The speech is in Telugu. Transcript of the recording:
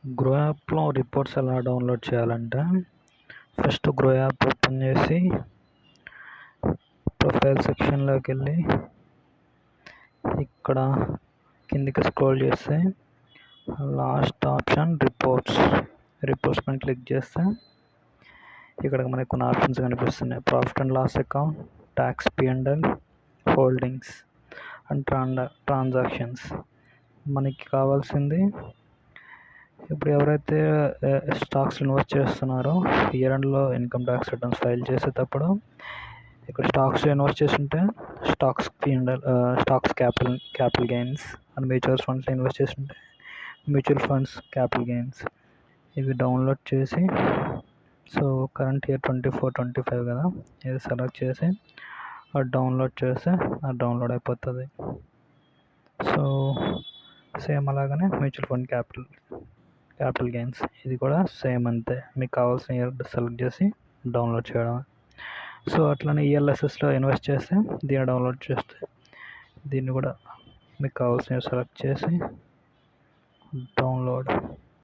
గ్రో యాప్లో రిపోర్ట్స్ ఎలా డౌన్లోడ్ చేయాలంటే ఫస్ట్ గ్రో యాప్ ఓపెన్ చేసి ప్రొఫైల్ సెక్షన్లోకి వెళ్ళి ఇక్కడ కిందికి స్క్రోల్ చేస్తే లాస్ట్ ఆప్షన్ రిపోర్ట్స్ పైన క్లిక్ చేస్తే ఇక్కడ మనకు కొన్ని ఆప్షన్స్ కనిపిస్తున్నాయి. Profit and loss account, tax, P&L, holdings and transactions. మనకి కావాల్సింది ఇప్పుడు ఎవరైతే స్టాక్స్ ఇన్వెస్ట్ చేస్తున్నారో ఇయర్ ఎండ్లో ఇన్కమ్ ట్యాక్స్ రిటర్న్స్ ఫైల్ చేసేటప్పుడు ఇక్కడ స్టాక్స్ ఇన్వెస్ట్ చేస్తుంటే stocks P&L, stocks capital gains and mutual funds invest చేస్తుంటే మ్యూచువల్ ఫండ్స్ క్యాపిటల్ గెయిన్స్. ఇవి డౌన్లోడ్ చేసి సో కరెంట్ ఇయర్ 24-25 కదా, ఇది సెలెక్ట్ చేసి అది డౌన్లోడ్ చేస్తే అది డౌన్లోడ్ అయిపోతుంది. సో సేమ్ అలాగనే మ్యూచువల్ ఫండ్ క్యాపిటల్ గెయిన్స్ ఇది కూడా సేమ్ అంతే. మీకు కావాల్సిన ఇయర్ సెలెక్ట్ చేసి డౌన్లోడ్ చేయడం. సో అట్లనే ELSSలో ఇన్వెస్ట్ చేస్తే దీన్ని డౌన్లోడ్ చేస్తే దీన్ని కూడా మీకు కావాల్సిన సెలెక్ట్ చేసి డౌన్లోడ్